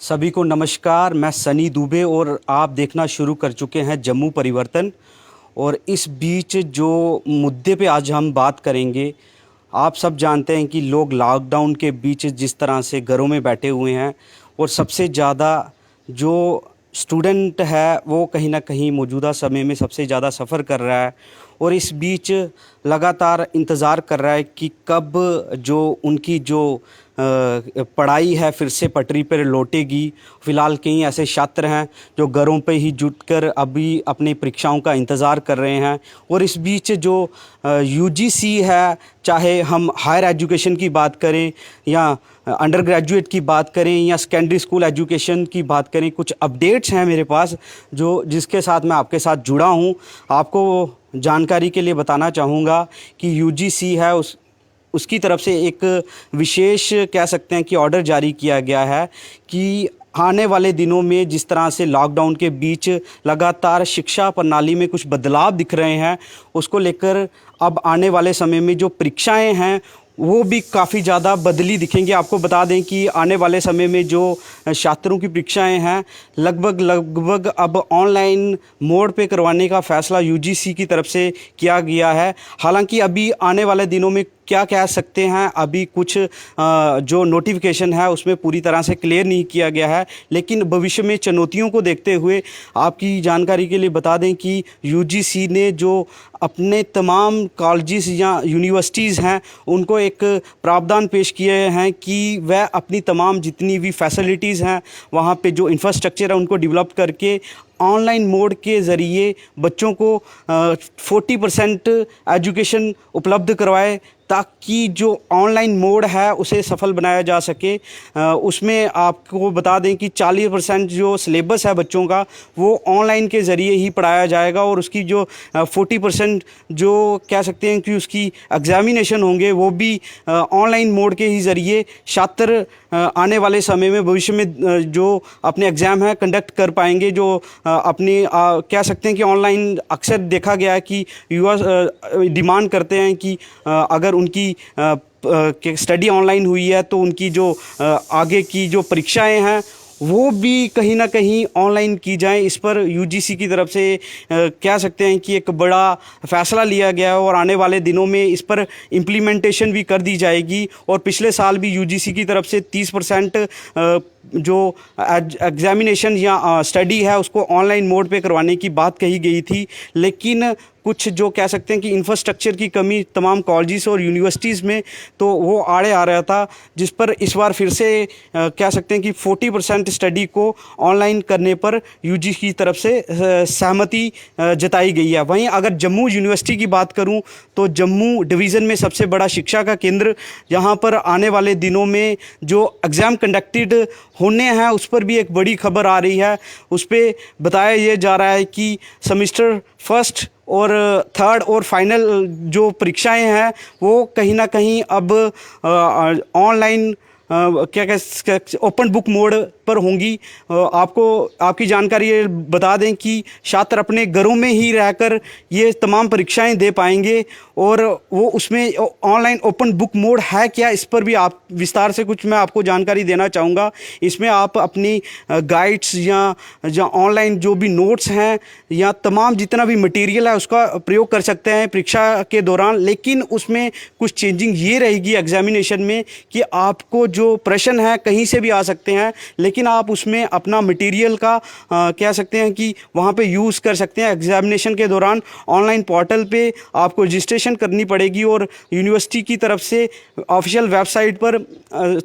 सभी को नमस्कार। मैं सनी दुबे और आप देखना शुरू कर चुके हैं जम्मू परिवर्तन। और इस बीच जो मुद्दे पे आज हम बात करेंगे, आप सब जानते हैं कि लोग लॉकडाउन के बीच जिस तरह से घरों में बैठे हुए हैं और सबसे ज़्यादा जो स्टूडेंट है वो कहीं ना कहीं मौजूदा समय में सबसे ज़्यादा सफ़र कर रहा है और इस बीच लगातार इंतज़ार कर रहा है कि कब जो उनकी जो पढ़ाई है फिर से पटरी पर लौटेगी। फ़िलहाल कई ऐसे छात्र हैं जो घरों पे ही जुटकर अभी अपनी परीक्षाओं का इंतज़ार कर रहे हैं। और इस बीच जो यूजीसी है, चाहे हम हायर एजुकेशन की बात करें या अंडर ग्रेजुएट की बात करें या सेकेंडरी स्कूल एजुकेशन की बात करें, कुछ अपडेट्स हैं मेरे पास जो जिसके साथ मैं आपके साथ जुड़ा हूं। आपको जानकारी के लिए बताना चाहूँगा कि यूजीसी है उसकी तरफ से एक विशेष कह सकते हैं कि ऑर्डर जारी किया गया है कि आने वाले दिनों में जिस तरह से लॉकडाउन के बीच लगातार शिक्षा प्रणाली में कुछ बदलाव दिख रहे हैं, उसको लेकर अब आने वाले समय में जो परीक्षाएं हैं वो भी काफ़ी ज़्यादा बदली दिखेंगी। आपको बता दें कि आने वाले समय में जो छात्रों की परीक्षाएं हैं लगभग अब ऑनलाइन मोड पे करवाने का फ़ैसला यूजीसी की तरफ से किया गया है। हालांकि अभी आने वाले दिनों में क्या कह सकते हैं, अभी कुछ जो नोटिफिकेशन है उसमें पूरी तरह से क्लियर नहीं किया गया है, लेकिन भविष्य में चुनौतियों को देखते हुए आपकी जानकारी के लिए बता दें कि यूजीसी ने जो अपने तमाम कॉलेजेस या यूनिवर्सिटीज़ हैं उनको एक प्रावधान पेश किए हैं कि वह अपनी तमाम जितनी भी फैसिलिटीज़ हैं वहाँ पे जो इंफ्रास्ट्रक्चर है उनको डेवलप करके ऑनलाइन मोड के ज़रिए बच्चों को 40% एजुकेशन उपलब्ध करवाए ताकि जो ऑनलाइन मोड है उसे सफल बनाया जा सके। उसमें आपको बता दें कि 40% जो सिलेबस है बच्चों का वो ऑनलाइन के ज़रिए ही पढ़ाया जाएगा और उसकी जो 40% जो कह सकते हैं कि उसकी एग्ज़ामिनेशन होंगे वो भी ऑनलाइन मोड के ही ज़रिए छात्र आने वाले समय में भविष्य में जो अपने एग्ज़ाम है कंडक्ट कर पाएंगे। जो अपनी कह सकते हैं कि ऑनलाइन अक्सर देखा गया है कि युवा डिमांड करते हैं कि अगर उनकी स्टडी ऑनलाइन हुई है तो उनकी जो आगे की जो परीक्षाएं हैं वो भी कहीं ना कहीं ऑनलाइन की जाए। इस पर यूजीसी की तरफ से कह सकते हैं कि एक बड़ा फ़ैसला लिया गया है और आने वाले दिनों में इस पर इम्प्लीमेंटेशन भी कर दी जाएगी। और पिछले साल भी यूजीसी की तरफ से 30% जो एग्ज़ामिनेशन या स्टडी है उसको ऑनलाइन मोड पे करवाने की बात कही गई थी, लेकिन कुछ जो कह सकते हैं कि इंफ्रास्ट्रक्चर की कमी तमाम कॉलेजेस और यूनिवर्सिटीज़ में तो वो आड़े आ रहा था, जिस पर इस बार फिर से कह सकते हैं कि 40% स्टडी को ऑनलाइन करने पर यूजीसी की तरफ से सहमति जताई गई है। वहीं अगर जम्मू यूनिवर्सिटी की बात करूं तो जम्मू डिवीज़न में सबसे बड़ा शिक्षा का केंद्र, यहाँ पर आने वाले दिनों में जो एग्ज़ाम कंडक्टेड होने हैं उस पर भी एक बड़ी खबर आ रही है। उस पर बताया ये जा रहा है कि सेमेस्टर फर्स्ट और थर्ड और फाइनल जो परीक्षाएं हैं वो कहीं ना कहीं अब ऑनलाइन क्या कह ओपन बुक मोड पर होंगी। आपको आपकी जानकारी ये बता दें कि छात्र अपने घरों में ही रहकर ये तमाम परीक्षाएं दे पाएंगे और वो उसमें ऑनलाइन ओपन बुक मोड है क्या, इस पर भी आप विस्तार से कुछ मैं आपको जानकारी देना चाहूँगा। इसमें आप अपनी गाइड्स या ऑनलाइन जो भी नोट्स हैं या तमाम जितना भी मटेरियल है उसका प्रयोग कर सकते हैं परीक्षा के दौरान, लेकिन उसमें कुछ चेंजिंग ये रहेगी एग्जामिनेशन में कि आपको जो प्रश्न है कहीं से भी आ सकते हैं, लेकिन आप उसमें अपना मटेरियल का कह सकते हैं कि वहाँ पे यूज़ कर सकते हैं। एग्जामिनेशन के दौरान ऑनलाइन पोर्टल पे आपको रजिस्ट्रेशन करनी पड़ेगी और यूनिवर्सिटी की तरफ से ऑफिशियल वेबसाइट पर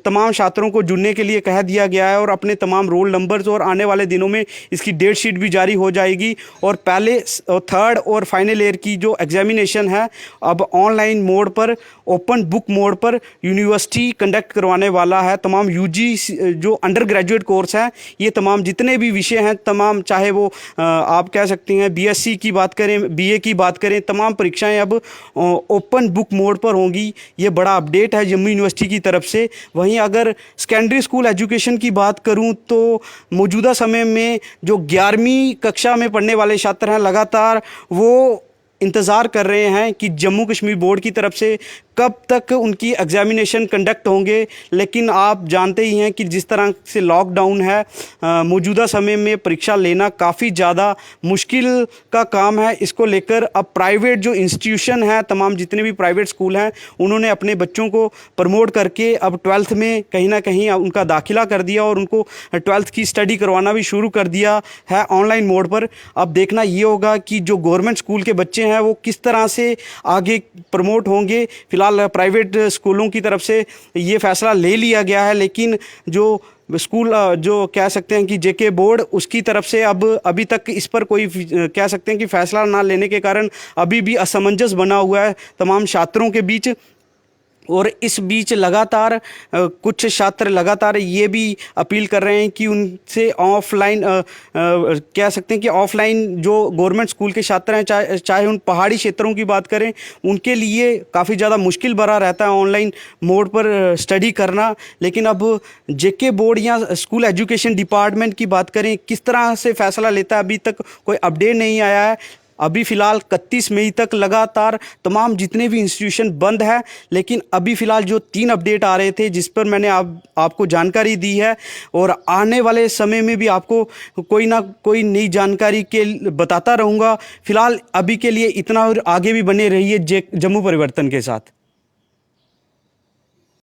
तमाम छात्रों को जुड़ने के लिए कह दिया गया है और अपने तमाम रोल नंबर्स, और आने वाले दिनों में इसकी डेट शीट भी जारी हो जाएगी। और पहले थर्ड और फाइनल ईयर की जो एग्जामिनेशन है अब ऑनलाइन मोड पर ओपन बुक मोड पर यूनिवर्सिटी कंडक्ट करवाने वाला है। तमाम यूजी जो अंडर ग्रेजुएट कोर्स हैं, ये तमाम जितने भी विषय हैं तमाम, चाहे वो आप कह सकते हैं बीएससी की बात करें, बीए की बात करें, तमाम परीक्षाएं अब ओपन बुक मोड पर होंगी। ये बड़ा अपडेट है जम्मू यूनिवर्सिटी की तरफ से। वहीं अगर सेकेंडरी स्कूल एजुकेशन की बात करूं तो मौजूदा समय में जो 11वीं कक्षा में पढ़ने वाले छात्र हैं लगातार वो इंतज़ार कर रहे हैं कि जम्मू कश्मीर बोर्ड की तरफ से कब तक उनकी एग्जामिनेशन कंडक्ट होंगे। लेकिन आप जानते ही हैं कि जिस तरह से लॉकडाउन है, मौजूदा समय में परीक्षा लेना काफ़ी ज़्यादा मुश्किल का काम है। इसको लेकर अब प्राइवेट जो इंस्टीट्यूशन है, तमाम जितने भी प्राइवेट स्कूल हैं, उन्होंने अपने बच्चों को प्रमोट करके अब 12th में कहीं ना कहीं उनका दाखिला कर दिया और उनको 12th की स्टडी करवाना भी शुरू कर दिया है ऑनलाइन मोड पर। अब देखना ये होगा कि जो गवर्नमेंट स्कूल के बच्चे हैं वो किस तरह से आगे प्रमोट होंगे। फिलहाल प्राइवेट स्कूलों की तरफ से ये फैसला ले लिया गया है, लेकिन जो स्कूल जो कह सकते हैं कि जेके बोर्ड, उसकी तरफ से अब अभी तक इस पर कोई कह सकते हैं कि फैसला ना लेने के कारण अभी भी असमंजस बना हुआ है तमाम छात्रों के बीच। और इस बीच लगातार कुछ छात्र लगातार ये भी अपील कर रहे हैं कि उनसे ऑफलाइन कह सकते हैं कि ऑफलाइन जो गवर्नमेंट स्कूल के छात्र हैं, चाहे उन पहाड़ी क्षेत्रों की बात करें, उनके लिए काफ़ी ज़्यादा मुश्किल भरा रहता है ऑनलाइन मोड पर स्टडी करना। लेकिन अब जेके बोर्ड या स्कूल एजुकेशन डिपार्टमेंट की बात करें, किस तरह से फैसला लेता है, अभी तक कोई अपडेट नहीं आया है। अभी फ़िलहाल 31 मई तक लगातार तमाम जितने भी इंस्टीट्यूशन बंद है। लेकिन अभी फ़िलहाल जो 3 अपडेट आ रहे थे जिस पर मैंने आपको जानकारी दी है, और आने वाले समय में भी आपको कोई ना कोई नई जानकारी के बताता रहूँगा। फ़िलहाल अभी के लिए इतना, और आगे भी बने रहिए जम्मू परिवर्तन के साथ।